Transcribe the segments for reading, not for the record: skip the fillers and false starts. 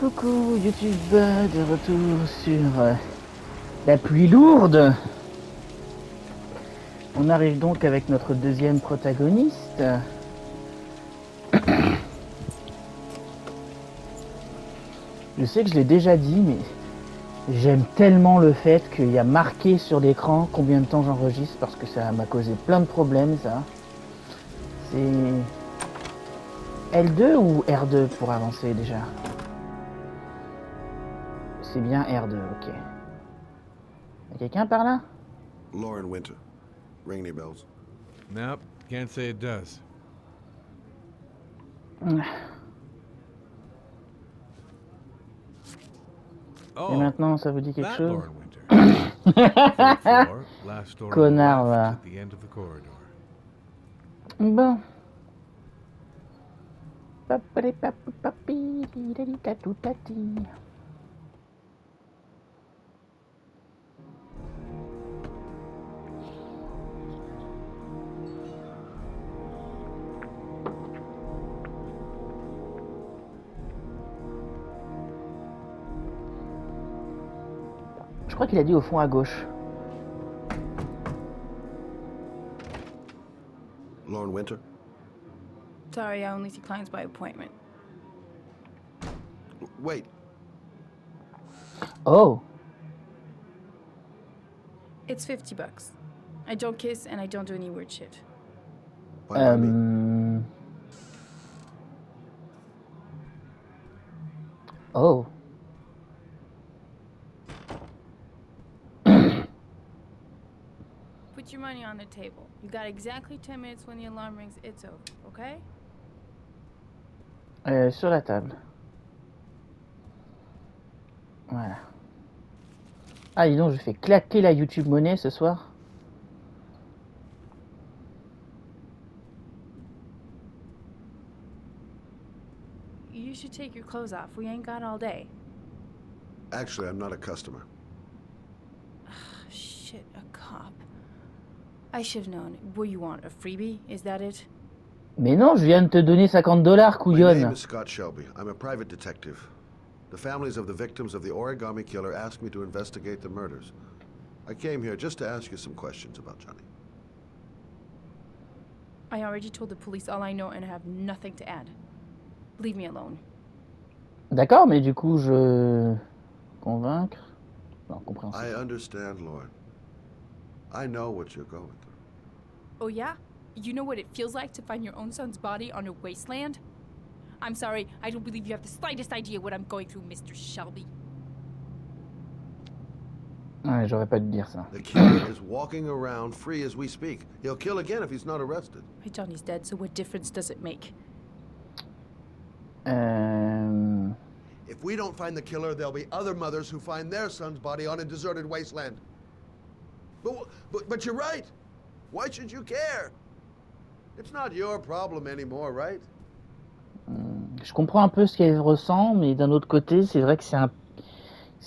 Coucou YouTube, de retour sur la pluie lourde. On arrive donc avec notre deuxième protagoniste. Je sais que je l'ai déjà dit, mais j'aime tellement le fait qu'il y a marqué sur l'écran combien de temps j'enregistre, parce que ça m'a causé plein de problèmes, ça. C'est L2 ou R2 pour avancer déjà? C'est bien R2, ok. Y'a quelqu'un par là? Lauren Winter. Ring any bells? Nope, can't say it does. Et maintenant, ça vous dit quelque chose? Lauren Winter. Third floor, last door Connard, on the va. left at the end of the corridor. Bon. Je crois qu'il a dit au fond à gauche. Lauren Winter? Sorry, I only see clients by appointment. Wait. Oh. It's $50. I don't kiss and I don't do any weird shit. Why not me? Oh. Put your money on the table. You got exactly 10 minutes when the alarm rings. It's over, okay? Sur la table. Voilà. Ah, dis donc, je fais claquer la YouTube monnaie ce soir. You should take your clothes off. We ain't got all day. Actually, I'm not a customer. Shit, a cop. I should have known. What you want, a freebie? Is that it? Mais non, je viens de te donner $50, My name couillonne. is Scott Shelby. I'm a private detective. The families of the victims of the origami killer asked me to investigate the murders. I came here just to ask you some questions about Johnny. I already told the police all I know and I have nothing to add. Leave me alone. D'accord, mais du coup, je... Convaincre? Non, compréhensible. I understand, Lauren. I know what you're going through. Oh yeah? You know what it feels like to find your own son's body on a wasteland? I'm sorry, I don't believe you have the slightest idea what I'm going through, Mr. Shelby. Ouais, j'aurais pas dû dire ça. The killer is walking around free as we speak. He'll kill again if he's not arrested. My Johnny's dead, so what difference does it make? If we don't find the killer, there'll be other mothers who find their son's body on a deserted wasteland. But you're right. Why should you care? It's not your problem anymore, right? Je comprends un peu ce qu'elle ressent, mais d'un autre côté, c'est vrai que c'est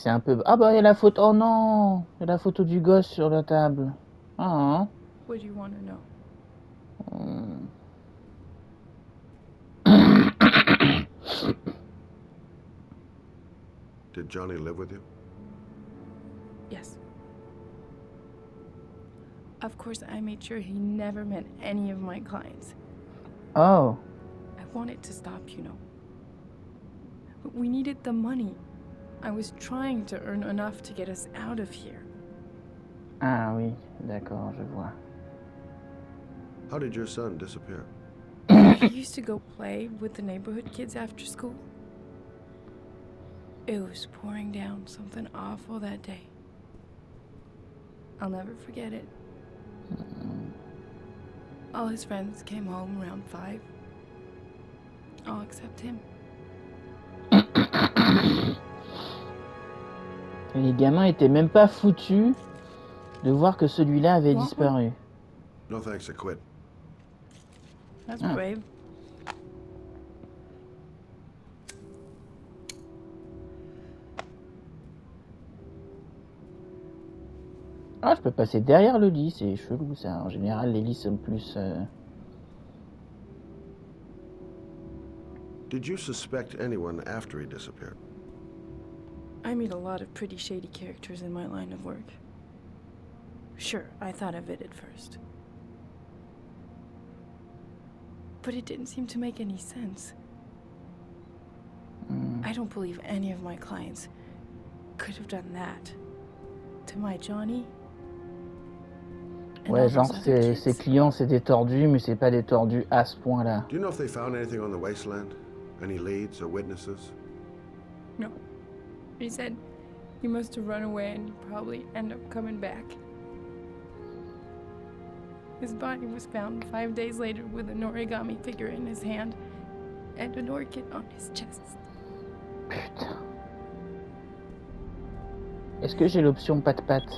un peu... Ah bah, il y a la photo... Oh non! Il y a la photo du gosse sur la table. Ah, What do you want to know? Did Johnny live with you? Yes. Of course, I made sure he never met any of my clients. Oh. I wanted to stop, you know. But we needed the money. I was trying to earn enough to get us out of here. Ah oui, d'accord, je vois. How did your son disappear? He used to go play with the neighborhood kids after school. It was pouring down something awful that day. I'll never forget it. All his friends came home around 5. All except him. Et les gamins étaient même pas foutus de voir que celui-là avait disparu. No thanks, I quit. That's brave. Ah, je peux passer derrière le lit, c'est chelou ça. En général, les lits sont plus... Did you suspect anyone after he disappeared? I meet a lot of pretty shady characters in my line of work. Sure, I thought of it at first. But it didn't seem to make any sense. I don't believe any of my clients could have done that to my Johnny. Ouais, genre ses clients c'est des tordus, mais c'est pas des tordus à ce point-là. Do you know if they found anything on the wasteland? Any leads or witnesses? No. He said he must have run away and probably end up coming back. His body was found 5 days later with an origami figure in his hand and an orchid on his chest. Putain. Est-ce que j'ai l'option patte-patte?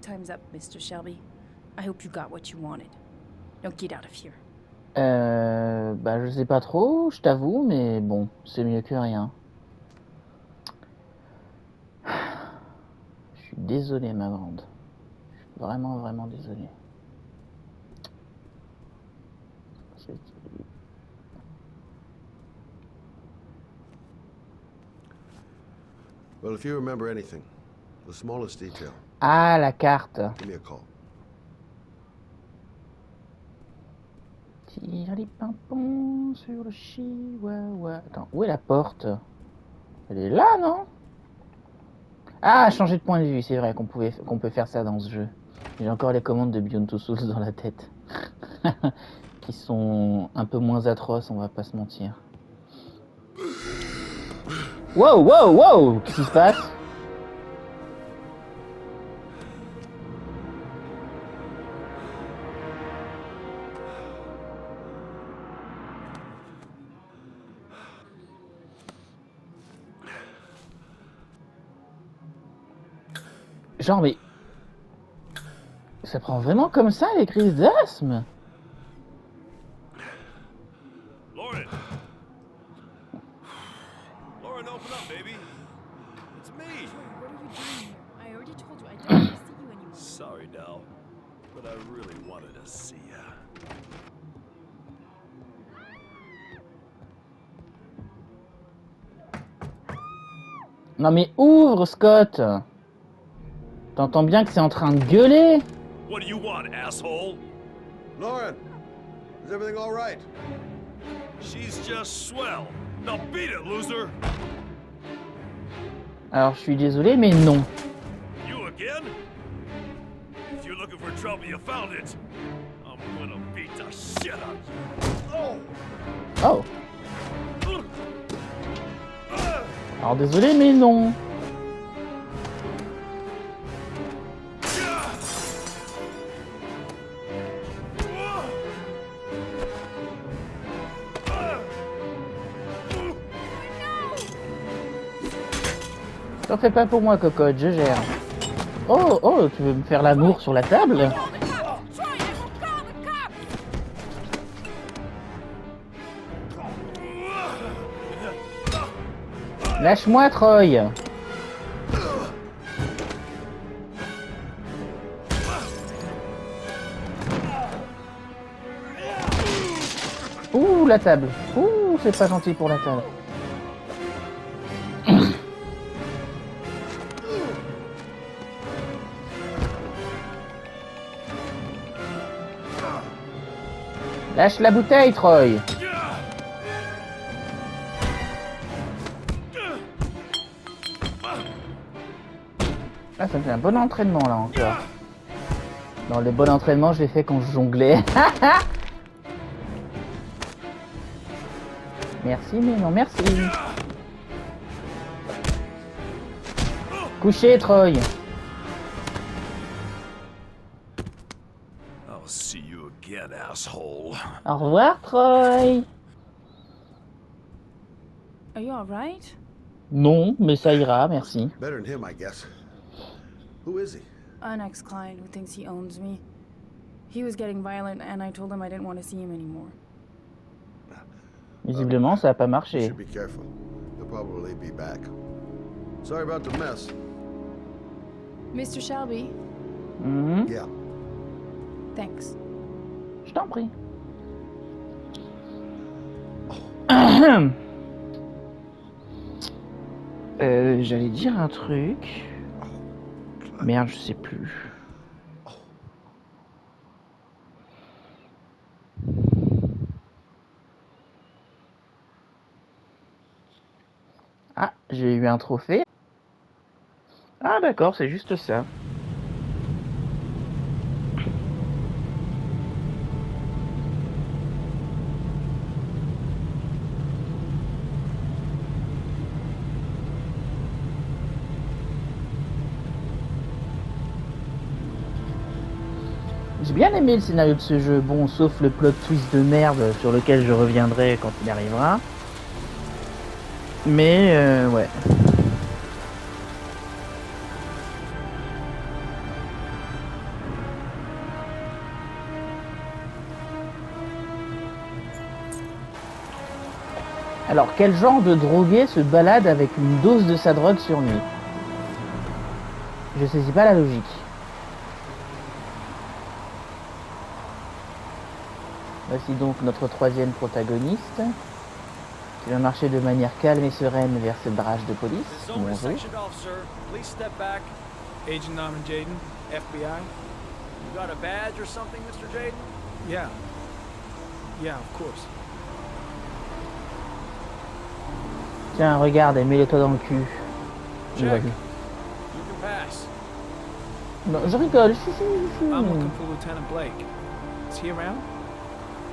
Time's up, Mr. Shelby. I hope you got what you wanted. Now get out of here. Bah je sais pas trop, je t'avoue, mais bon, c'est mieux que rien. Je suis désolé, ma grande. Je suis vraiment, vraiment désolé. Well, if you remember anything, the smallest detail, Ah, la carte. give me a call. Tire les pimpons sur le chihuahua. Attends, où est la porte? Elle est là, non? Ah, changer de point de vue, c'est vrai qu'on peut faire ça dans ce jeu. J'ai encore les commandes de Beyond Two Souls dans la tête. Qui sont un peu moins atroces, on va pas se mentir. Wow, wow, wow! Qu'est-ce qui se passe? Genre, mais... Ça prend vraiment comme ça, les crises d'asthme? Lauren! Lauren, open up, baby. It's me. What are you doing? I already told you I don't want to see you anymore. Sorry, Dal, but I really wanted to see ya. Non mais ouvre, Scott! T'entends bien que c'est en train de gueuler? What do you want, asshole? Lauren, is everything all right? She's just swell. Now beat it, loser. Alors je suis désolé, mais non. You again? If you're looking for trouble, you found it. I'm gonna beat the shit out of you. Oh! Alors désolé, mais non. T'en fais pas pour moi, cocotte, je gère. Oh, oh, tu veux me faire l'amour sur la table? Call the cops! Troy, I will call the cops! Lâche-moi, Troy. Ouh, la table. Ouh, c'est pas gentil pour la table. Lâche la bouteille, Troy. Ah, ça me fait un bon entraînement, là, encore. Non, le bon entraînement, je l'ai fait quand je jonglais. Merci, mais non, merci. Couché, Troy. I'll see you again, asshole. Au revoir, Troy. Are you alright? Non, mais ça ira, merci. Better than him, I guess. Who is he? An ex-client who thinks he owns me. He was getting violent and I told him I didn't want to see him anymore. Visiblement, ça n'a pas You marché. should be careful. He'll probably be back. Sorry about the mess. Mr. Shelby, Mhm. Yeah. thanks. Je t'en prie. J'allais dire un truc. Merde, je sais plus. Ah, j'ai eu un trophée. Ah d'accord, c'est juste ça. J'ai bien aimé le scénario de ce jeu, bon, sauf le plot twist de merde sur lequel je reviendrai quand il arrivera. Mais ouais. Alors, quel genre de drogué se balade avec une dose de sa drogue sur lui? Je saisis pas la logique. Voici donc notre troisième protagoniste, qui va marcher de manière calme et sereine vers cette barrage de police. Bonjour. Agent Norman Jaden, FBI. You got a badge or something, Mr. Jaden? Yeah. Yeah, of course. Tiens, regarde, et mets-le toi dans le cul. Check. You can pass. Non, je rigole. I'm looking for Lieutenant Blake. Is he around?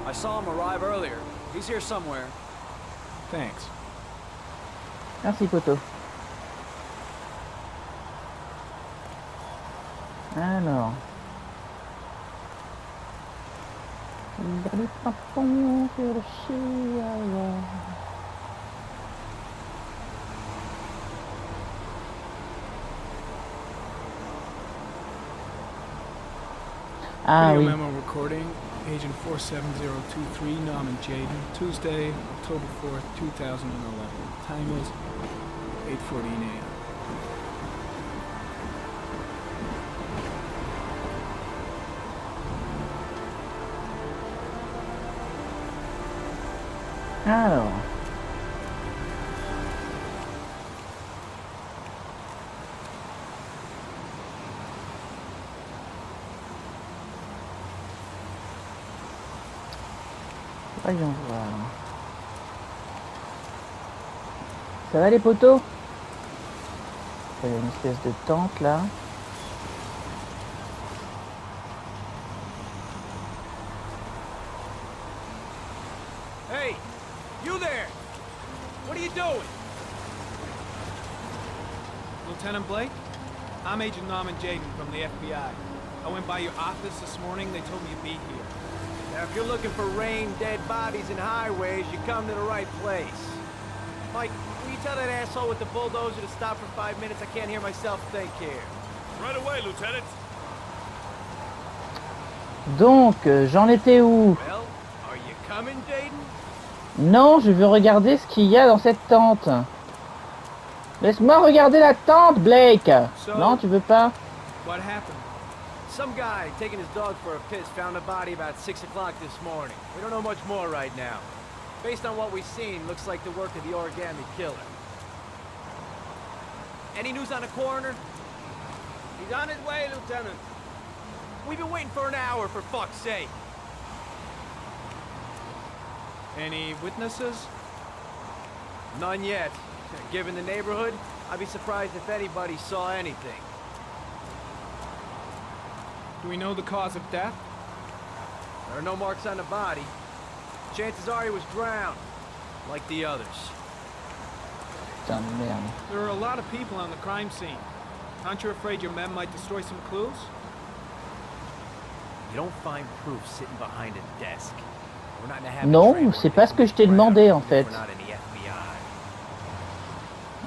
I saw him arrive earlier. He's here somewhere. Thanks. Merci, poto. Alors. Ah Video oui. memo recording, Agent 47023, Norman Jaden, Tuesday, October 4th, 2011. Time is 8:14 a.m. Alors. Voyons voir. Ça va les poteaux? Il y a une espèce de tente là. Hey, you there! What are you doing? Lieutenant Blake? I'm Agent Norman Jaden from the FBI. I went by your office this morning. They told me you'd be here. Now, if you're looking for rain, dead bodies, and highways, you come to the right place. Mike, will you tell that asshole with the bulldozer to stop for 5 minutes? I can't hear myself think here. Right away, Lieutenant. Donc, j'en étais où? Well, are you coming, Jaden? Non, je veux regarder ce qu'il y a dans cette tente. Laisse-moi regarder la tente, Blake. Non, tu veux pas? What happened? Some guy taking his dog for a piss found a body about 6 o'clock this morning. We don't know much more right now. Based on what we've seen, looks like the work of the origami killer. Any news on the coroner? He's on his way, Lieutenant. We've been waiting for an hour, for fuck's sake. Any witnesses? None yet. Given the neighborhood, I'd be surprised if anybody saw anything. Do we know the cause of death? There are no marks on the body. Chances are he was drowned, like the others. Putain de merde. There are a lot of people on the crime scene. Aren't you afraid your men might destroy some clues? You don't find proof sitting behind a desk. We're not in a habit Non, of trying c'est to pas ce que je t'ai around demandé en if fait. We're not in the FBI.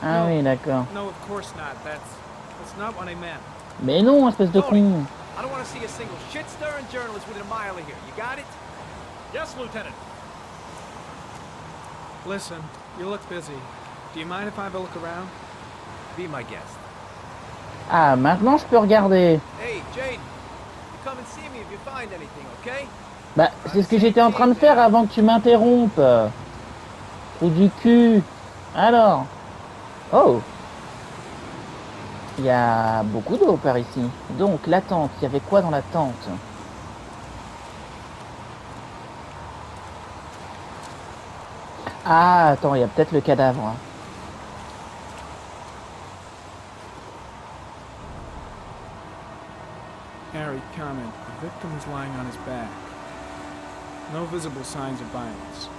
Ah No. oui, d'accord. No, of course not. That's not what I meant. Mais non, espèce de con. I don't want to see a single shit-stirring journalist within a mile of here. You got it? Yes, Lieutenant. Listen, you look busy. Do you mind if I have a look around? Be my guest. Ah, maintenant je peux regarder. Hey, Jaden. You come and see me if you find anything, okay? Bah, c'est ce que j'étais en train de faire avant que tu m'interrompes. Trou du cul. Alors. Oh. Il y a beaucoup d'eau par ici. Donc, la tente. Il y avait quoi dans la tente? Ah, attends, il y a peut-être le cadavre. Harry, comment. The victim is lying on his back. No visible signs of violence.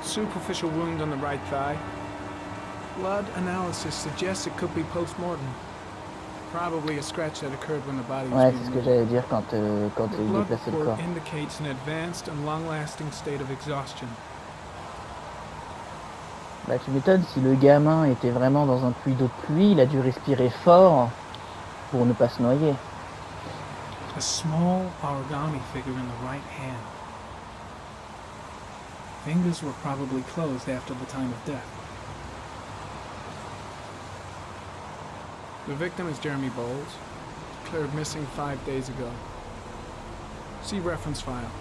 Superficial wound on the right thigh. Blood analysis suggests it could be post-mortem. Probably a scratch that occurred when the body was Ouais, being c'est ce que moved. j'allais dire quand The il blood déplaçait le report corps. indicates an advanced and long-lasting state of exhaustion. Bah, tu m'étonnes, si le gamin était vraiment dans un puits d'eau de pluie, il a dû respirer fort pour ne pas se noyer. A small origami figure in the right hand. Fingers were probably closed after the time of death. The victim is Jeremy Bowles, declared missing 5 days ago. See reference file.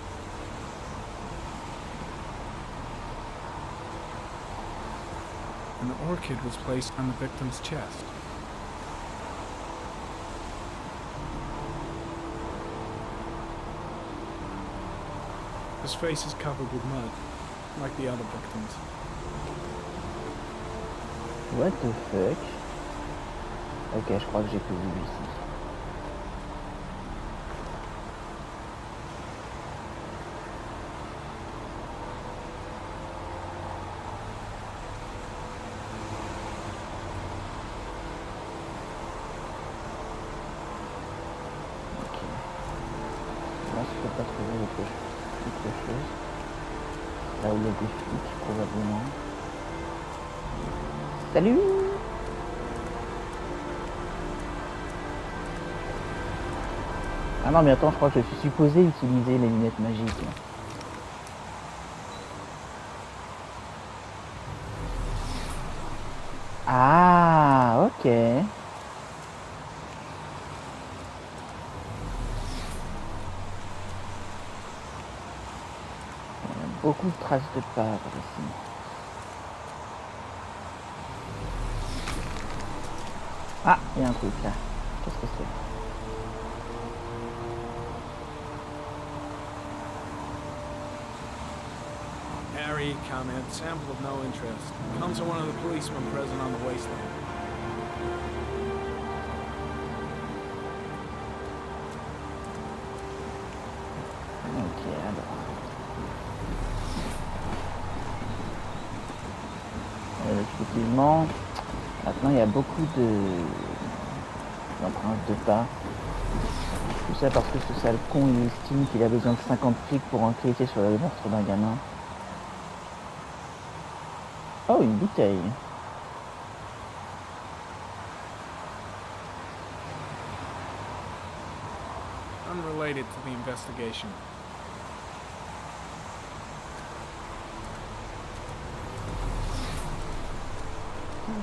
An orchid was placed on the victim's chest. His face is covered with mud, like the other victims. What the fuck? Ok, je crois que j'ai tout vu ici. Ok. Là, je peux pas trouver autre chose. Là où il y a des flics, probablement. Salut! Ah non mais attends, je crois que je suis supposé utiliser les lunettes magiques. Ah, ok. Il y a beaucoup de traces de pas par ici. Ah, il y a un truc là. Qu'est-ce que c'est? Harry, comment, sample of no interest. Comes from one of the policemen present on the wasteland. Ok, alors. Effectivement, maintenant il y a beaucoup d'empreintes de pas. Tout ça parce que ce sale con il estime qu'il a besoin de 50 flics pour enquêter sur le meurtre d'un gamin. Oh, une bouteille. Unrelated to the investigation.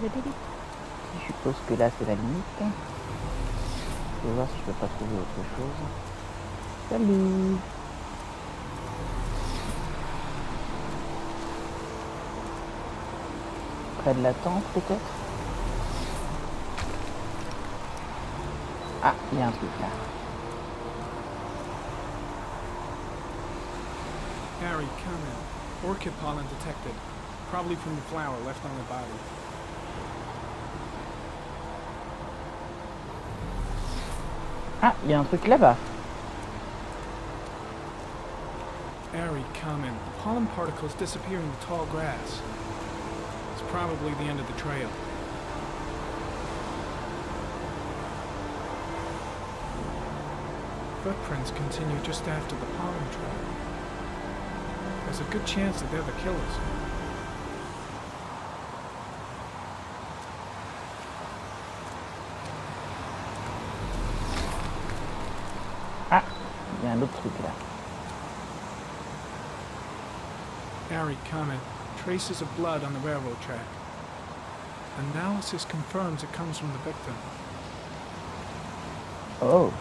Je suppose que là c'est la limite. Je vais voir si je peux pas trouver autre chose. Salut! Près de la tente peut-être? Ah, il y a un truc là. Harry, comment. Orchid pollen detected. Probably from the flower left on the body. Ah, il y a un truc là-bas. Harry, comment. The pollen particles disappear in the tall grass. It's probably the end of the trail. Footprints continue just after the pollen trail. There's a good chance that they're the killers. Ah, il y a un autre truc là. Harry, comment. Traces of blood on the railroad track. Analysis confirms it comes from the victim. Oh.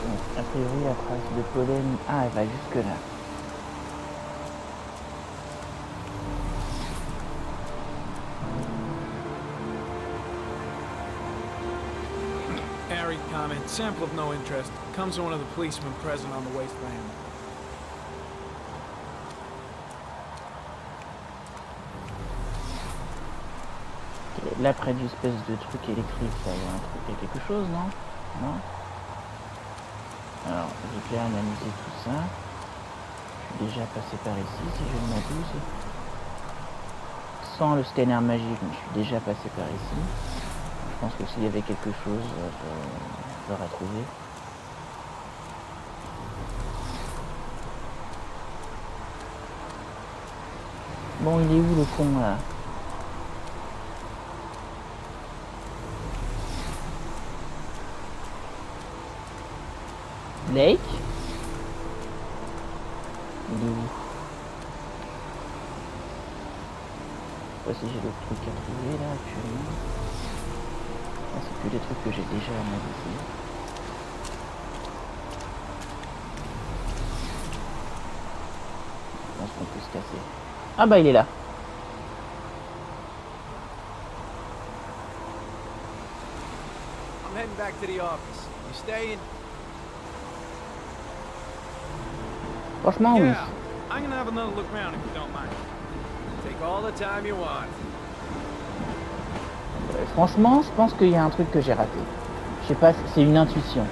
Donc, a priori, la trace de pollen... Ah, elle va jusque là. Airy comment. Sample of no interest. Comes from one of the policemen present on the wasteland. Là, près d'une espèce de truc électrique, là, il y a un truc, il y a quelque chose, non? Non? Alors, j'ai bien analysé tout ça. Je suis déjà passé par ici, si je ne m'abuse. Sans le scanner magique, mais je suis déjà passé par ici. Je pense que s'il y avait quelque chose, je l'aurais trouvé. Bon, il est où le con, là? Blake? Il est où? Je sais pas si j'ai d'autres trucs à trouver là actuellement. Ah, c'est que des trucs que j'ai déjà analysés. Je pense qu'on peut se casser. Ah bah il est là. I'm heading back to the office. You staying? Franchement oui. Yeah, I'm gonna have another look around if you don't mind. Take all the time you want. Franchement, je pense qu'il y a un truc que j'ai raté. Je sais pas, c'est une intuition.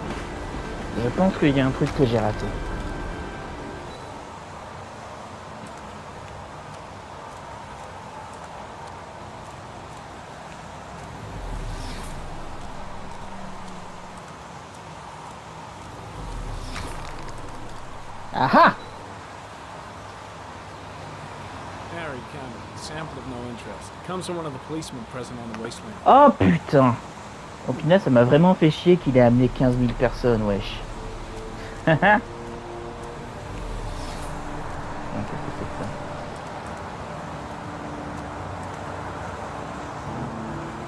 Je pense qu'il y a un truc que j'ai raté. Aha! Airy comment. Sample of no interest. Comes from one of the policemen present on the wasteland. Oh putain! Au final, ça m'a vraiment fait chier qu'il ait amené 15 000 personnes, wesh. Haha!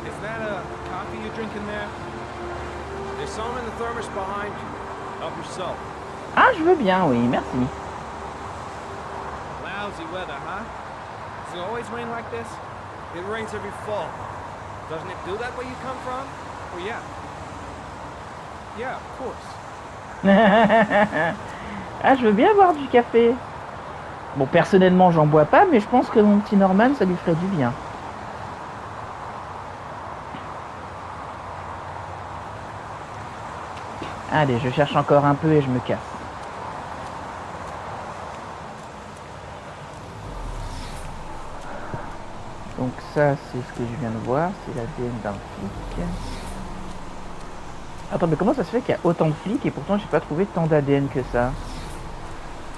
Is that a coffee you're drinking there? There's some in the thermos behind you. Help yourself. Ah, je veux bien, oui, merci. Lousy weather, huh? Does it always rain like this? It rains every fall. Doesn't it do that where you come from? Well, yeah. Yeah, of course. Ah, je veux bien boire du café. Bon, personnellement, j'en bois pas, mais je pense que mon petit Norman, ça lui ferait du bien. Allez, je cherche encore un peu et je me casse. Donc ça, c'est ce que je viens de voir, c'est l'ADN d'un flic. Attends, mais comment ça se fait qu'il y a autant de flics et pourtant j'ai pas trouvé tant d'ADN que ça?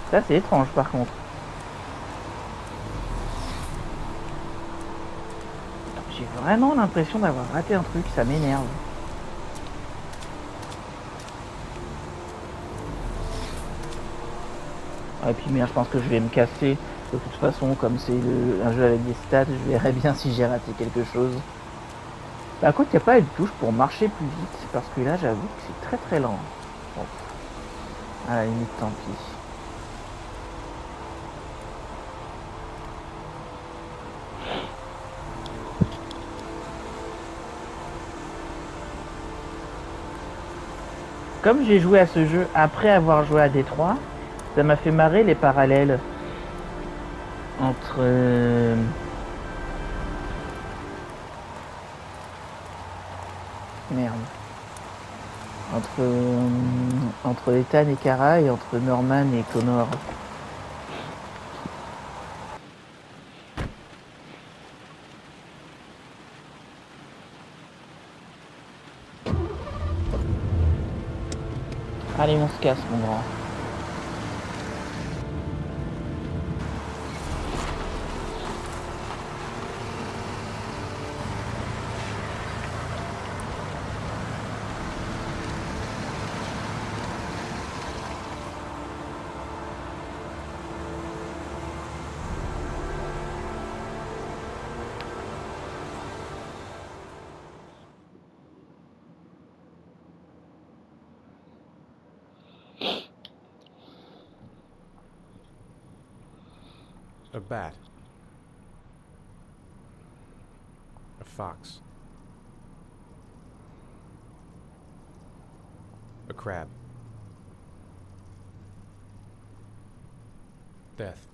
Ça, c'est étrange par contre. J'ai vraiment l'impression d'avoir raté un truc, ça m'énerve. Et puis merde, je pense que je vais me casser. De toute façon, comme c'est un jeu avec des stats, je verrai bien si j'ai raté quelque chose. Par contre, il n'y a pas une touche pour marcher plus vite, parce que là, j'avoue que c'est très très lent. Bon. À la limite, tant pis. Comme j'ai joué à ce jeu après avoir joué à Détroit, ça m'a fait marrer les parallèles entre merde, entre Ethan et Kara et entre Norman et Connor. Allez, on se casse, mon grand. A bat. A fox. A crab. Death.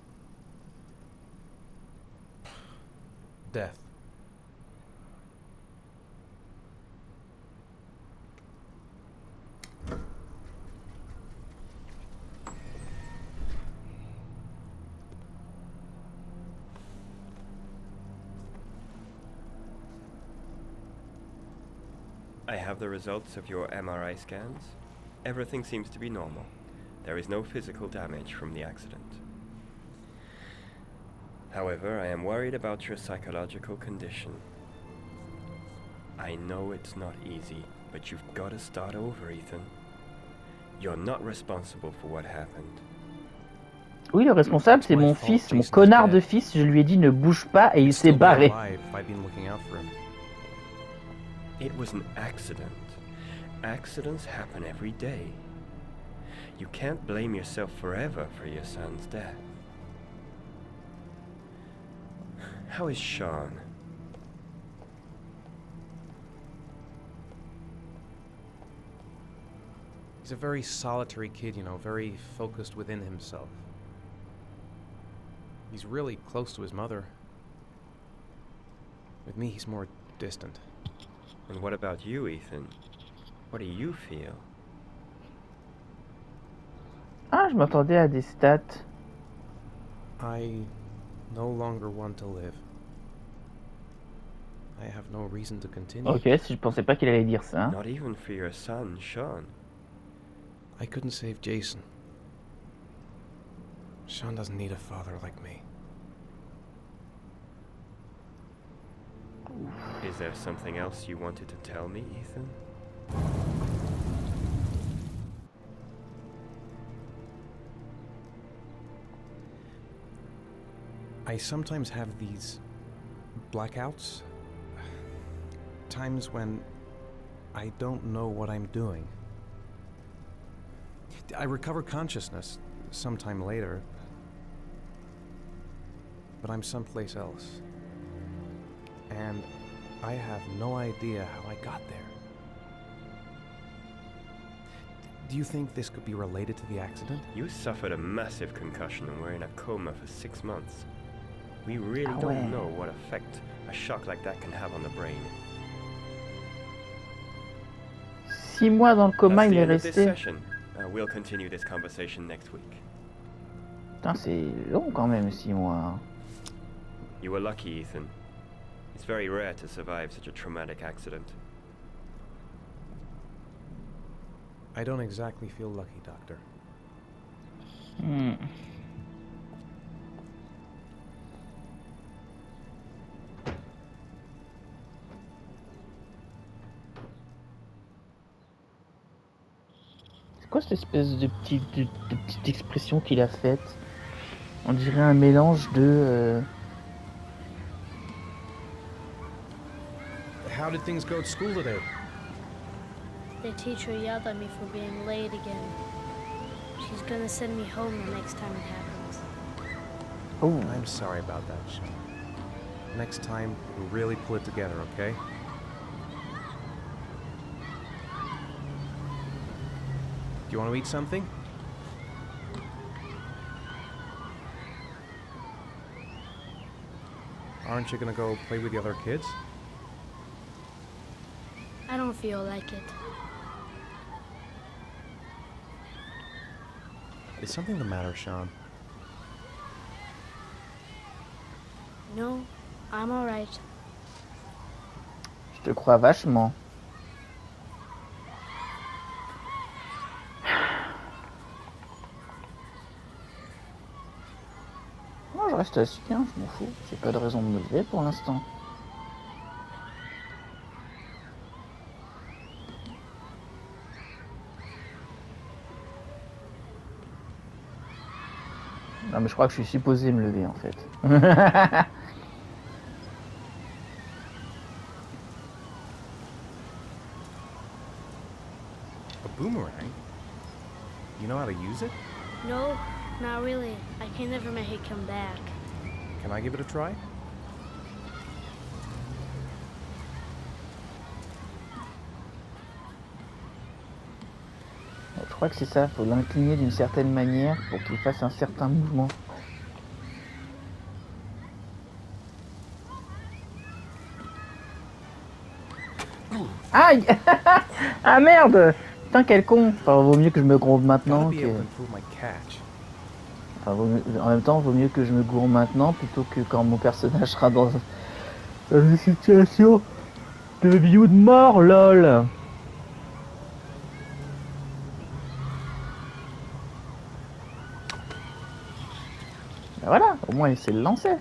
Death. I have the results of your MRI scans. Everything seems to be normal. There is no physical damage from the accident. However, I am worried about your psychological condition. I know it's not easy, but you've got to start over, Ethan. You're not responsible for what happened. Oui, le responsable, c'est mon fils, mon connard de fils. Je lui ai dit ne bouge pas et il s'est barré. It was an accident. Accidents happen every day. You can't blame yourself forever for your son's death. How is Sean? He's a very solitary kid, you know, very focused within himself. He's really close to his mother. With me, he's more distant. And what about you, Ethan? What do you feel? Ah, je m'attendais à des stats. I no longer want to live. I have no reason to continue. Ok, je pensais pas qu'il allait dire ça. Not even for your son, Sean. I couldn't save Jason. Sean doesn't need a father like me. Is there something else you wanted to tell me, Ethan? I sometimes have these blackouts. Times when I don't know what I'm doing. I recover consciousness sometime later, but I'm someplace else. And I have no idea how I got there. Do you think this could be related to the accident? You suffered a massive concussion and were in a coma for 6 months. We really don't know what effect a shock like that can have on the brain. 6 mois dans le coma, That's il the est end of this resté. session. We'll continue this conversation next week. Putain, c'est long quand même, 6 mois. You were lucky, Ethan. It's very rare to survive such a traumatic accident. I don't exactly feel lucky, Doctor. C'est quoi cette espèce de petite expression qu'il a faite? On dirait un mélange de... How did things go at school today? The teacher yelled at me for being late again. She's gonna send me home the next time it happens. Oh. I'm sorry about that, Sean. Next time, we'll really pull it together, okay? Do you want to eat something? Aren't you gonna go play with the other kids? I don't feel like it. Is something the matter, Sean? No, I'm alright. Je te crois vachement. Moi, je reste assis, hein, je m'en fous. J'ai pas de raison de me lever pour l'instant. Non, mais je crois que je suis supposé me lever en fait. A boomerang? You know how to use it? No, not really. I can never make it come back. Can I give it a try? Je crois que c'est ça, faut l'incliner d'une certaine manière pour qu'il fasse un certain mouvement. Aïe. Ah merde. Putain quel con. Enfin vaut mieux que je me gourbe maintenant que... Enfin, en même temps vaut mieux que je me gourbe maintenant plutôt que quand mon personnage sera dans une situation de vie ou de mort, lol. Ben voilà, au moins il sait le lancer.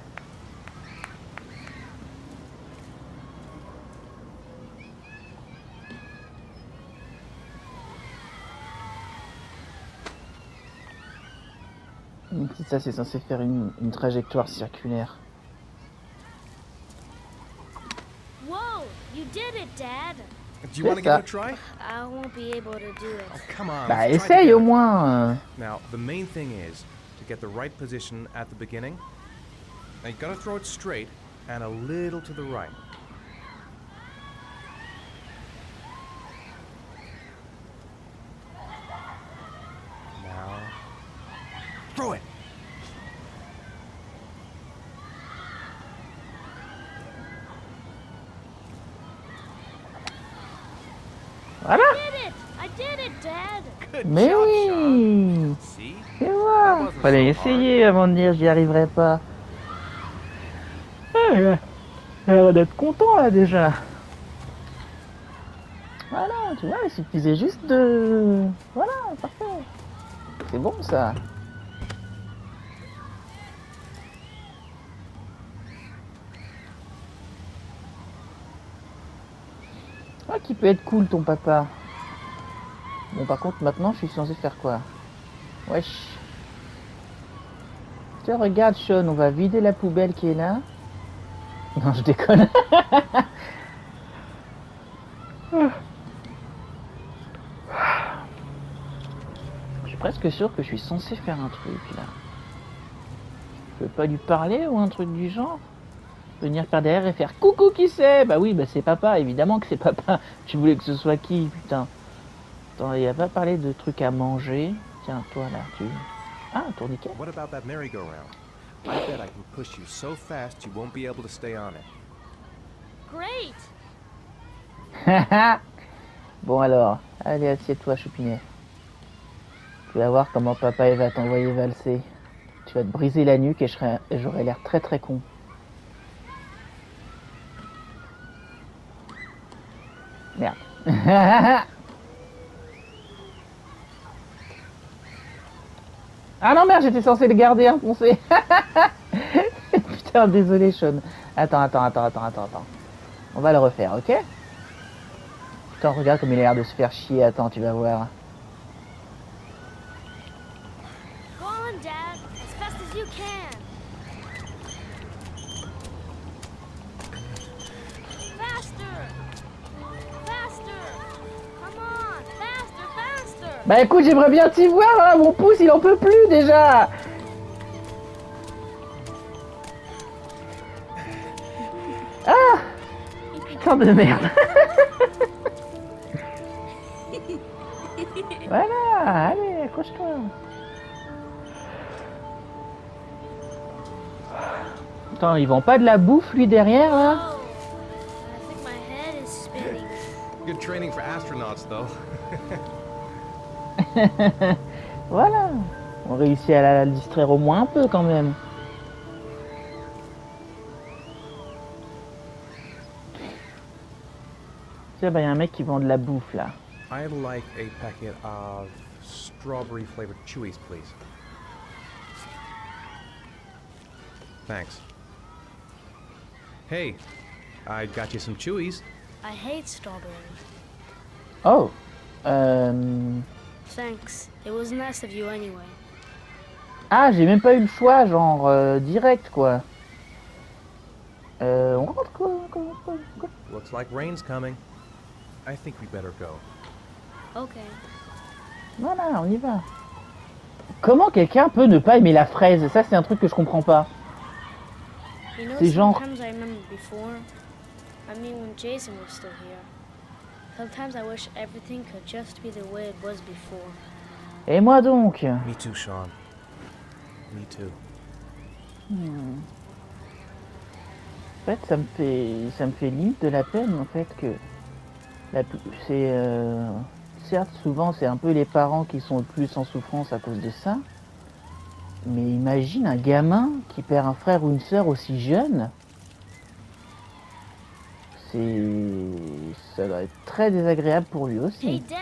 Ça c'est censé faire une trajectoire circulaire. Whoa, you did it, Dad. Do you want to give it a try? I won't be able to do it. Oh, come on. Bah let's try essaye au together. moins. Now, the main thing is to get the right position at the beginning. Now, you gotta throw it straight and a little to the right. Now, throw it. Voilà. I did it, Dad. Good Mais job, oui. Sean. See? Et voilà. Fallait essayer avant de dire j'y arriverai pas. Ah, il a l'air d'être content là déjà. Voilà, tu vois, il suffisait juste de... Voilà, parfait. C'est bon ça. Ah, qui peut être cool ton papa. Bon, par contre, maintenant, je suis censé faire quoi? Wesh. Tiens, regarde, Sean, on va vider la poubelle qui est là. Non, je déconne. Je suis presque sûr que je suis censé faire un truc, là. Je peux pas lui parler ou un truc du genre? Venir par derrière et faire coucou, qui c'est? Bah oui, bah c'est papa, évidemment que c'est papa. Tu voulais que ce soit qui, putain? Attends, il a pas parlé de trucs à manger. Tiens, toi là, tu... Ah, un tourniquet. What about that merry-go-round? I bet I can push you so fast you won't be able to stay on it. Great. Bon alors, allez, assieds-toi, Choupinet. Tu vas voir comment papa il va t'envoyer valser. Tu vas te briser la nuque et j'aurai l'air très très con. Merde. Ah non merde, j'étais censé le garder enfoncé. Putain, désolé Sean. Attends. On va le refaire, ok? Putain, regarde comme il a l'air de se faire chier. Attends, tu vas voir. Go on, Dad, as fast as you can. Faster. Come on, faster. Bah écoute, j'aimerais bien t'y voir, hein. Mon pouce il en peut plus déjà. Ah, putain de merde. Voilà, allez, accroche-toi. Attends, ils vendent pas de la bouffe lui derrière là? Oh, I think my head is spinning. Good training for astronauts, though. Voilà, on réussit à la distraire au moins un peu quand même. Tiens, bah y a un mec qui vend de la bouffe là. I'd like a packet of strawberry flavored chewies, please. Thanks. Hey, I got you some chewies. I hate strawberries. Oh, Thanks. It was nice of you anyway. ah, j'ai même pas eu le choix, genre direct quoi. On rentre quoi? Looks like rain's coming. I think we better go. Okay. Voilà, on y va. Comment quelqu'un peut ne pas aimer la fraise? Ça, c'est un truc que je comprends pas. You know, C'est genre... sometimes I remember before. I mean, when Jason was still here. Sometimes I wish everything could just be the way it was before. Et moi donc? Me too, Sean. Me too. En fait, ça me fait limite de la peine, en fait, que... C'est... certes, souvent, c'est un peu les parents qui sont le plus en souffrance à cause de ça. Mais imagine un gamin qui perd un frère ou une sœur aussi jeune. Ça doit être très désagréable pour lui aussi. Hey Dad,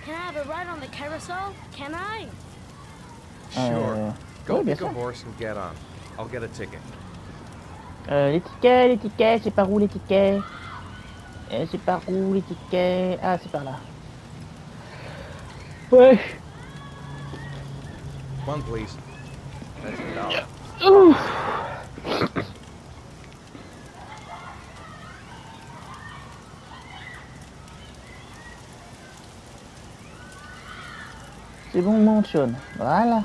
can I have a ride on the carousel? Can I? Sure. Go oui, bien pick a sûr. horse and get on. I'll get a ticket. Les tickets, c'est par où les tickets? C'est par où les tickets? Ah, c'est par là. Ouais. One, please. That's $1. C'est bon, mon Sean. Voilà.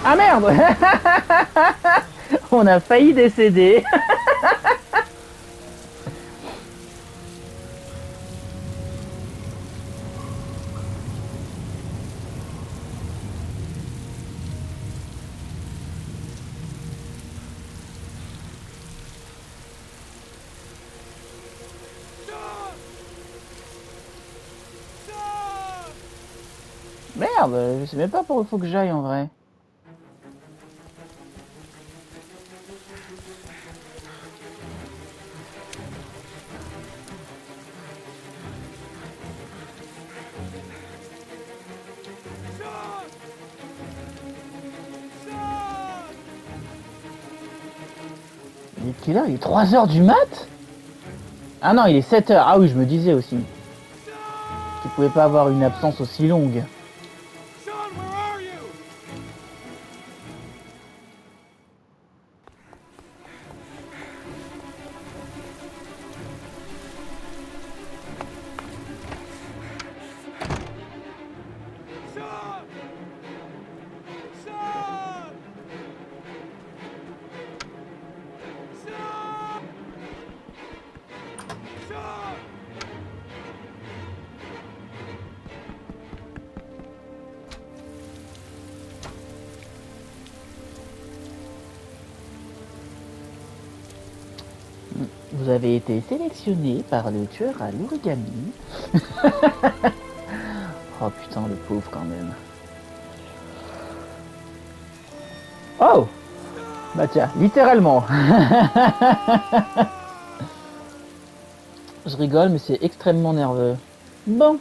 Ah merde. On a failli décéder. Merde, je sais même pas pour où il faut que j'aille en vrai. Il est quelle heure? Il est 3h du mat? Ah non, il est 7h. Ah oui, je me disais aussi. Tu pouvais pas avoir une absence aussi longue. Sean, where are you? Sean! Sean! Sean! Sean! Vous avez été sélectionné par le tueur à l'origami. Oh putain, le pauvre quand même. Oh! Bah tiens, littéralement. Je rigole, mais c'est extrêmement nerveux. Bon.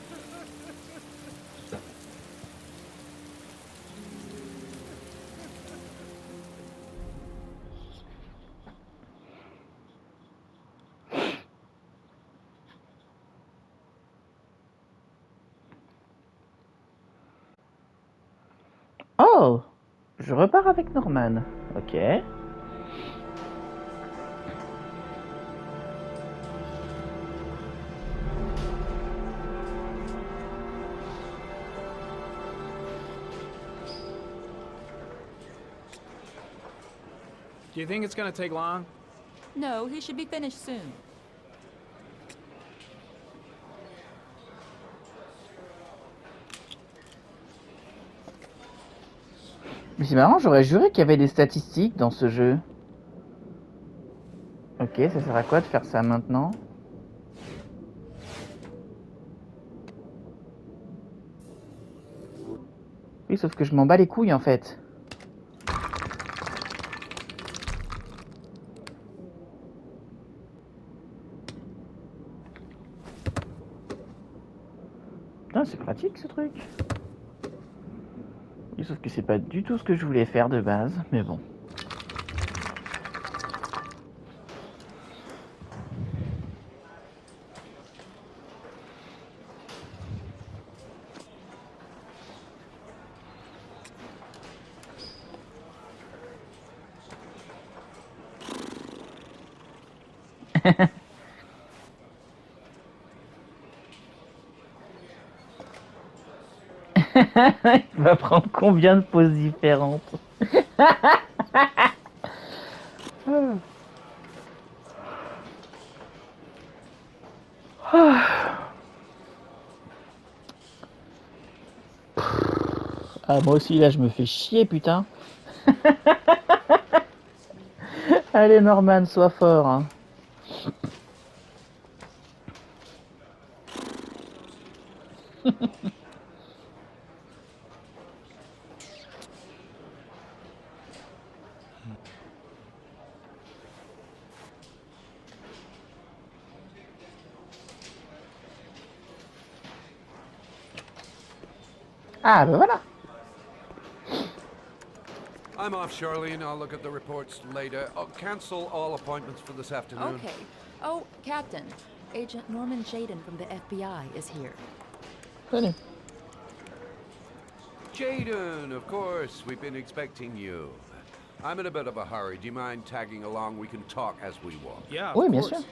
Oh! Je repars avec Norman. Ok. Do you think it's gonna take long? No, he should be finished soon. Mais c'est marrant, j'aurais juré qu'il y avait des statistiques dans ce jeu. Ok, ça sert à quoi de faire ça maintenant? Oui, sauf que je m'en bats les couilles en fait. Putain, c'est pratique ce truc. Sauf que c'est pas du tout ce que je voulais faire de base, mais bon. Il va prendre combien de poses différentes? Ah, moi aussi, là, je me fais chier, putain. Allez, Norman, sois fort. Hein. Ah, ben voilà. I'm off, Charlene. I'll look at the reports later. I'll cancel all appointments for this afternoon. Okay. Oh, Captain. Agent Norman Jaden from the FBI is here. Salut. Jaden, of course. We've been expecting you. I'm in a bit of a hurry. Do you mind tagging along? We can talk as we walk. Yeah, Oui, of bien course. sûr.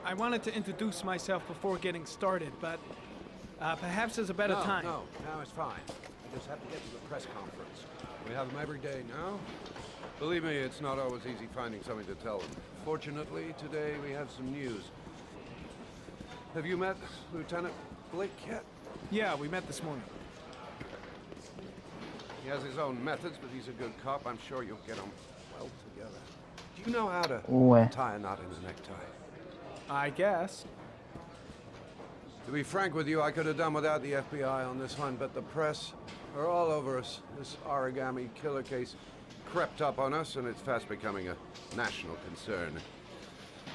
I wanted to introduce myself before getting started, but perhaps there's a better time. No, it's fine. I just have to get to the press conference. We have them every day now. Believe me, it's not always easy finding something to tell them. Fortunately, today we have some news. Have you met Lieutenant Blake yet? Yeah, we met this morning. He has his own methods, but he's a good cop. I'm sure you'll get on well together. Do you know how to Ouais. tie a knot in a necktie? I guess. To be frank with you, I could have done without the FBI on this one, but the press are all over us. This origami killer case crept up on us, and it's fast becoming a national concern.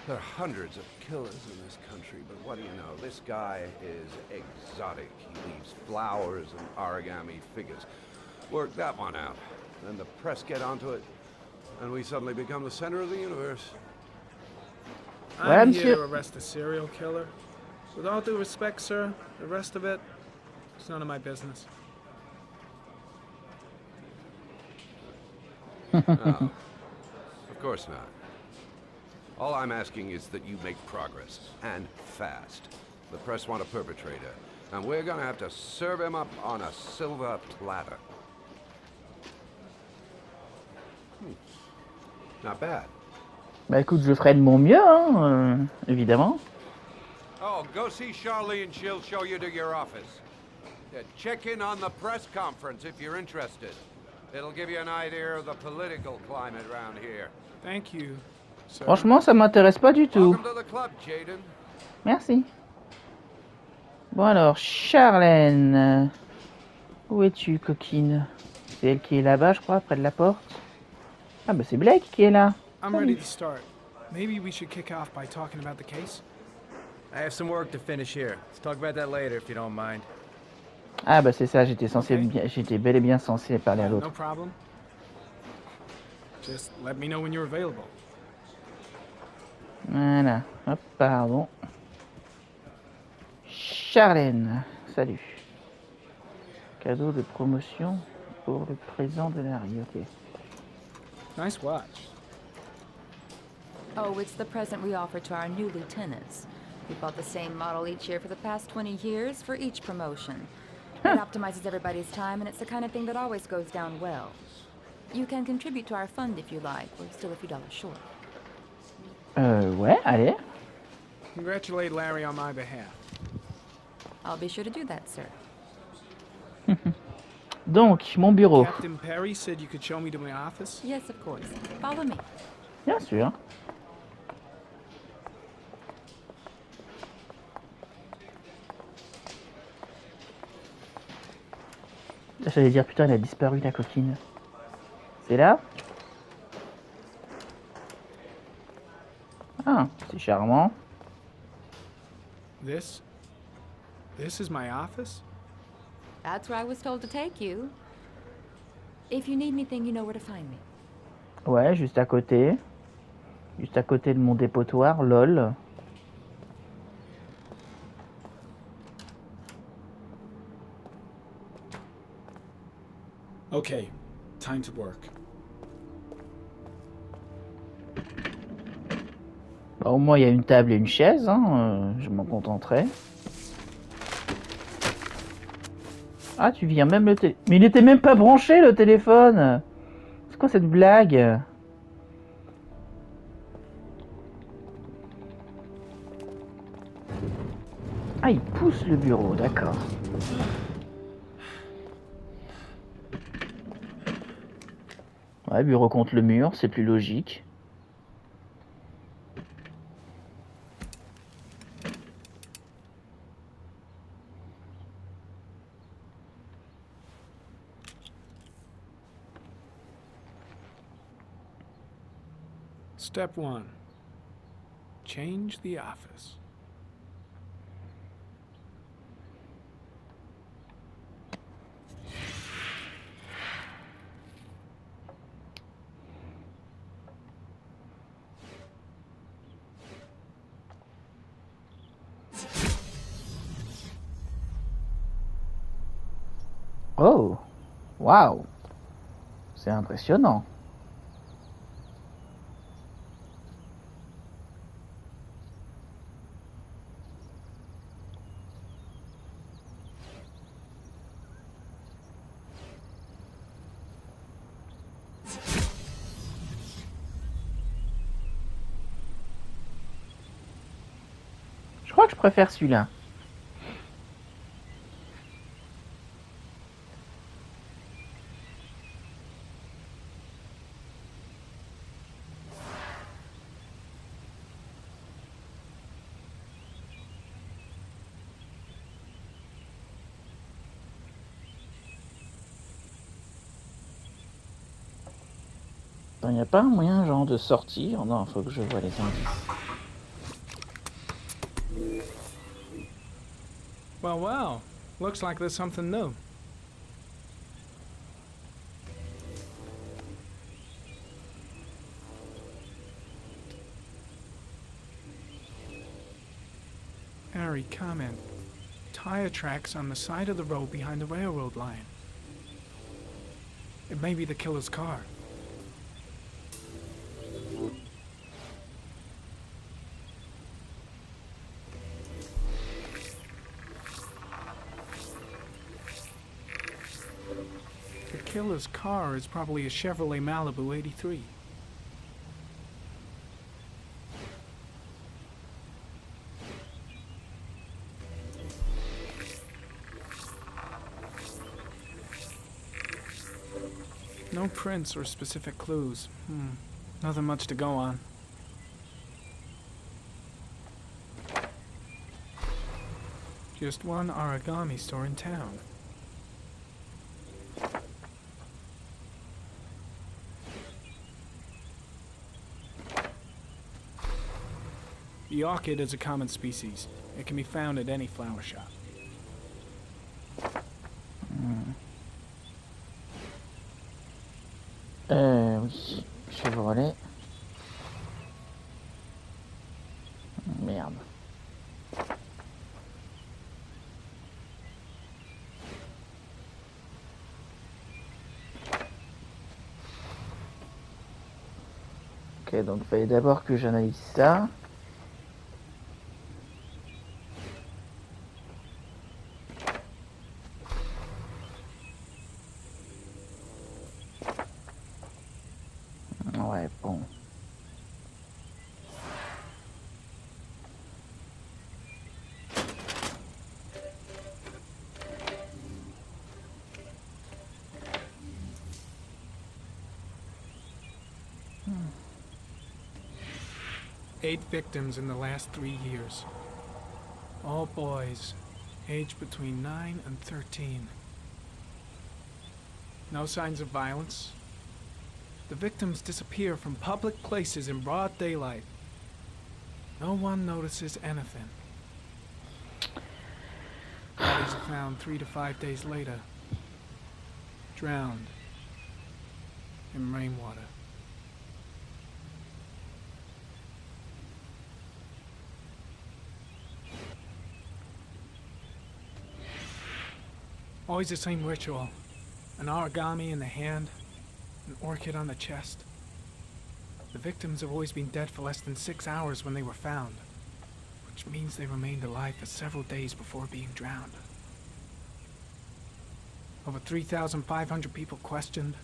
There are hundreds of killers in this country, but what do you know? This guy is exotic. He leaves flowers and origami figures. Work that one out. Then the press get onto it, and we suddenly become the center of the universe. I'm monsieur. here to arrest a serial killer. With all due respect, sir, the rest of it's none of my business. No, of course not. All I'm asking is that you make progress, and fast. The press want a perpetrator, and we're gonna have to serve him up on a silver platter. Not bad. Bah écoute, je ferai de mon mieux, hein, évidemment. Oh, go see Charlene. She'll show you to your office. Check in on the press conference if you're interested. It'll give you an idea of the political climate around here. Thank you, sir. Franchement, ça m'intéresse pas du tout. Welcome to the club, Jaden. Merci. Bon alors, Charlène. Où es-tu, coquine? C'est elle qui est là-bas, je crois, près de la porte. Ah bah c'est Blake qui est là. I'm ready to start. Maybe we should kick off by talking about the case. I have some work to finish here. Let's talk about that later if you don't mind. Ah bah c'est ça, j'étais censé Ok. j'étais bel et bien censé parler à No l'autre. problem. Just let me know when you're available. Voilà. Hop, pardon. Charlène, salut. Cadeau de promotion pour le présent de Larry, ok. Nice watch. Oh, it's the present we offer to our new lieutenants. We bought the same model each year for the past 20 years for each promotion. It optimizes everybody's time, and it's the kind of thing that always goes down well. You can contribute to our fund if you like. We're still a few dollars short. Ouais, allez. Congratulate Larry on my behalf. I'll be sure to do that, sir. Donc, mon bureau. Captain Perry said you could show me to my office. Yes, of course. Follow me. Bien sûr. J'allais dire, putain, elle a disparu, la coquine. C'est là? Ah, c'est charmant. This is my office? That's where I was told to take you. If you need anything, you know where to find me. Ouais, juste à côté. Juste à côté de mon dépotoir, lol. Okay, time to work. Bah, au moins, il y a une table et une chaise, hein, je m'en contenterai. Ah, tu viens même le téléphone. Mais il était même pas branché, le téléphone. C'est quoi cette blague? Ah, il pousse le bureau, d'accord. Ouais, bureau contre le mur, c'est plus logique. Step 1. Change the office. Oh, waouh, c'est impressionnant. Je crois que je préfère celui-là. Il n'y a pas un moyen genre de sortir? Non, il faut que je vois les indices. Well, well. Looks like there's something new. Harry, comment. Tire tracks on the side of the road behind the railroad line. It may be the killer's car. The killer's car is probably a Chevrolet Malibu 83. No prints or specific clues. Nothing much to go on. Just one origami store in town. The orchid is a common species. It can be found at any flower shop. Oui, Chevrolet. Merde. Ok, donc il fallait d'abord que j'analyse ça. Ouais, bon. Eight victims in the last 3 years. All boys, aged between 9 and 13. No signs of violence. The victims disappear from public places in broad daylight. No one notices anything. Bodies are found 3 to 5 days later. Drowned. in rainwater. Always the same ritual. An origami in the hand, an orchid on the chest. The victims have always been dead for less than 6 hours when they were found, which means they remained alive for several days before being drowned. Over 3,500 people questioned.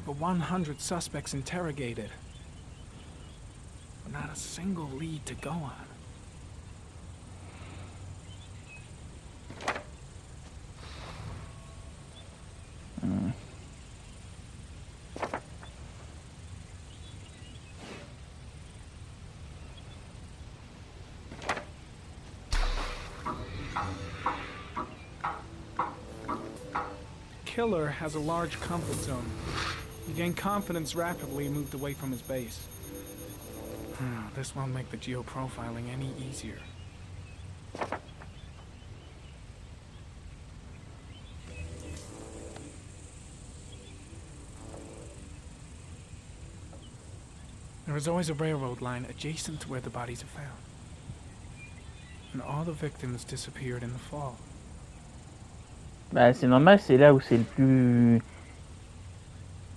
Over 100 suspects interrogated. But not a single lead to go on. Killer has a large comfort zone. He gained confidence rapidly and moved away from his base. This won't make the geoprofiling any easier. There is always a railroad line adjacent to where the bodies are found. And all the victims disappeared in the fall. Bah, c'est normal, c'est là où c'est le plus...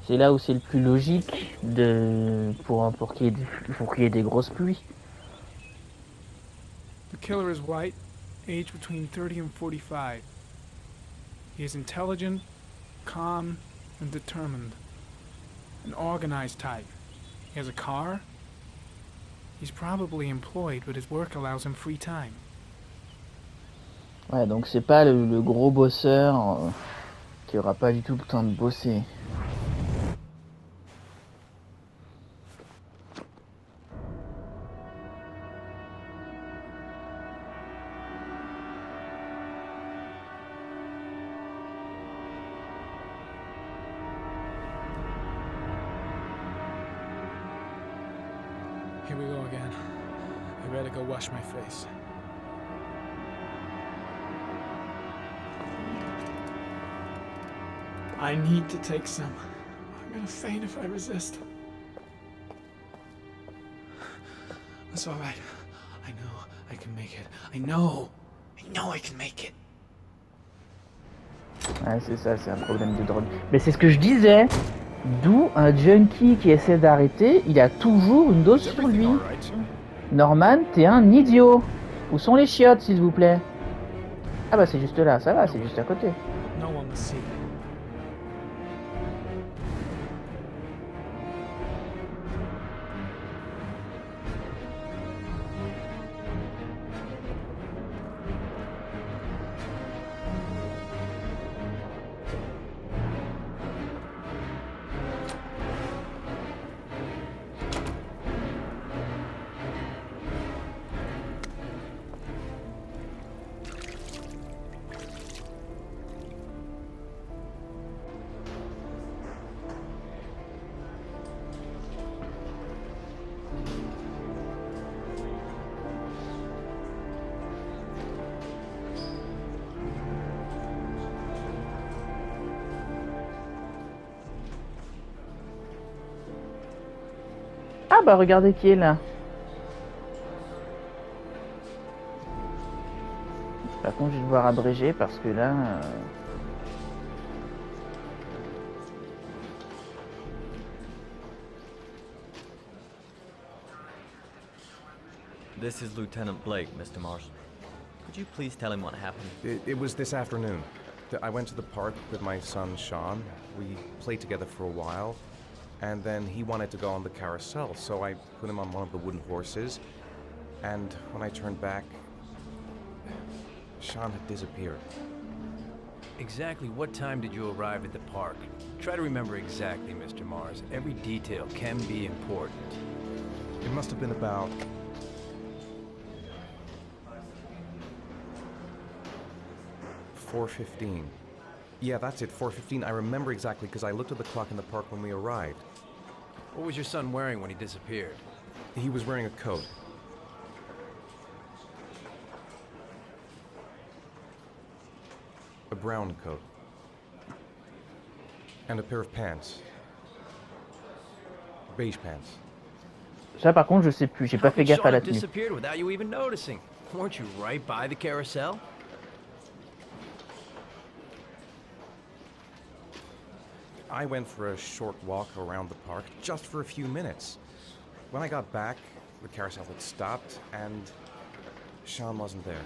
C'est là où c'est le plus logique pour qu'il y ait des grosses pluies. The killer is white, aged between 30 and 45. He is intelligent, calm, and determined. An organized type. He has a car. He's probably employed, but his work allows him free time. Ouais, donc c'est pas le gros bosseur qui aura pas du tout le temps de bosser. Here we go again. I better go wash my face. I need to take some. I'm gonna faint if I resist. That's all right. I know I can make it. I know I can make it. Ouais, c'est ça, c'est un problème de drogue. Mais c'est ce que je disais. D'où un junkie qui essaie d'arrêter, il a toujours une dose sur lui. Norman, t'es un idiot. Où sont les chiottes, s'il vous plaît? Ah bah c'est juste là, ça va, c'est juste à côté. No one will see. Ah bah regardez qui est là. Par contre je vais devoir abréger parce que là... This is Lieutenant Blake, Mr. Marshall. Could you please tell him what happened? It was this afternoon. I went to the park with my son, Sean. We played together for a while, and then he wanted to go on the carousel, so I put him on one of the wooden horses, and when I turned back, Sean had disappeared. Exactly what time did you arrive at the park? Try to remember exactly, Mr. Mars. Every detail can be important. It must have been about... $4:15. Yeah, that's it, 4:15. I remember exactly because I looked at the clock in the park when we arrived. What was your son wearing when he disappeared? He was wearing a coat. A brown coat. And a pair of pants. Beige pants. Ça par contre je sais plus, j'ai pas fait gaffe à la tenue. Disappeared without you even noticing. Weren't you right by the carousel? I went for a short walk around the park just for a few minutes. When I got back, the carousel had stopped and Sean wasn't there.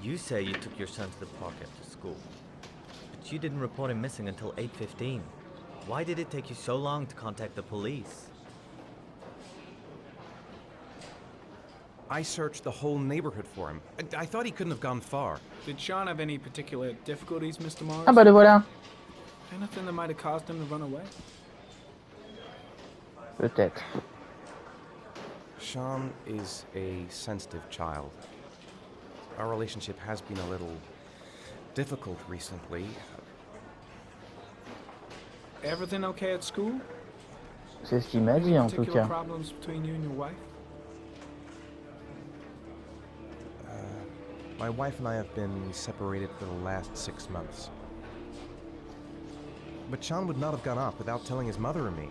You say you took your son to the park after school, but you didn't report him missing until 8:15. Why did it take you so long to contact the police? I searched the whole neighborhood for him. I thought he couldn't have gone far. Did Sean have any particular difficulties, Mr. Morris? Ah bah le voilà. Anything that might have caused him to run away? Peut-être. Sean is a sensitive child. Our relationship has been a little difficult recently. Everything okay at school? C'est ce qu'il m'a dit en tout Particular cas. problems between you and your wife? My wife and I have been separated for the last 6 months. But Sean would not have gone off without telling his mother or me.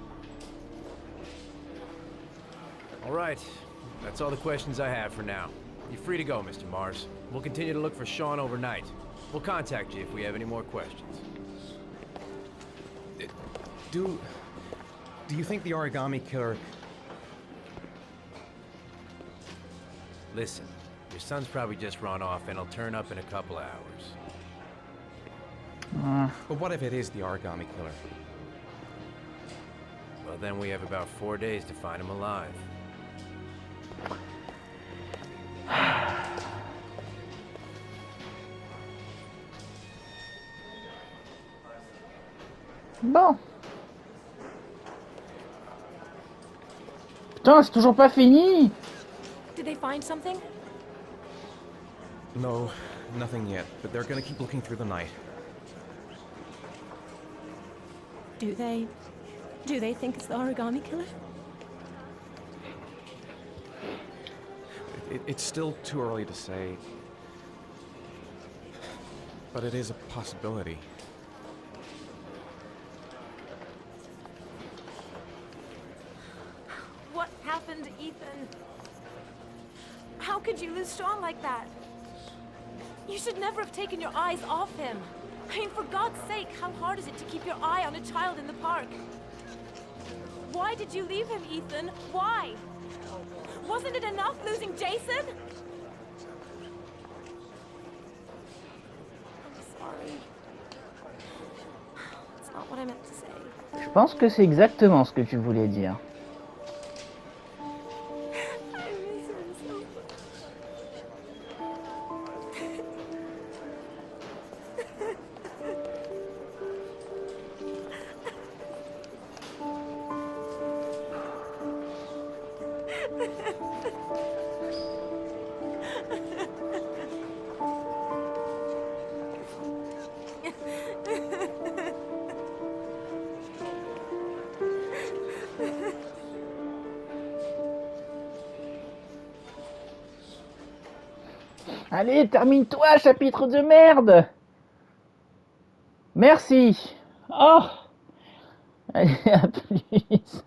All right. That's all the questions I have for now. You're free to go, Mr. Mars. We'll continue to look for Sean overnight. We'll contact you if we have any more questions. Do you think the origami killer... Listen, your son's probably just run off and he'll turn up in a couple of hours. But what if it is the origami killer? Well, then we have about 4 days to find him alive. Bon. Putain, c'est toujours pas fini. Did they find something? No, nothing yet, but they're gonna keep looking through the night. Do they think it's the origami killer? It's still too early to say, but it is a possibility. What happened, Ethan? How could you lose Sean like that? You should never have taken your eyes off him. I mean, for God's sake, how hard is it to keep your eye on a child in the park? Why did you leave him, Ethan? Why? Wasn't it enough losing Jason? I'm sorry. It's not what I meant to say. Je pense que c'est exactement ce que tu voulais dire. I miss him so much. Allez, termine-toi, chapitre de merde. Merci. Oh. Allez, à plus.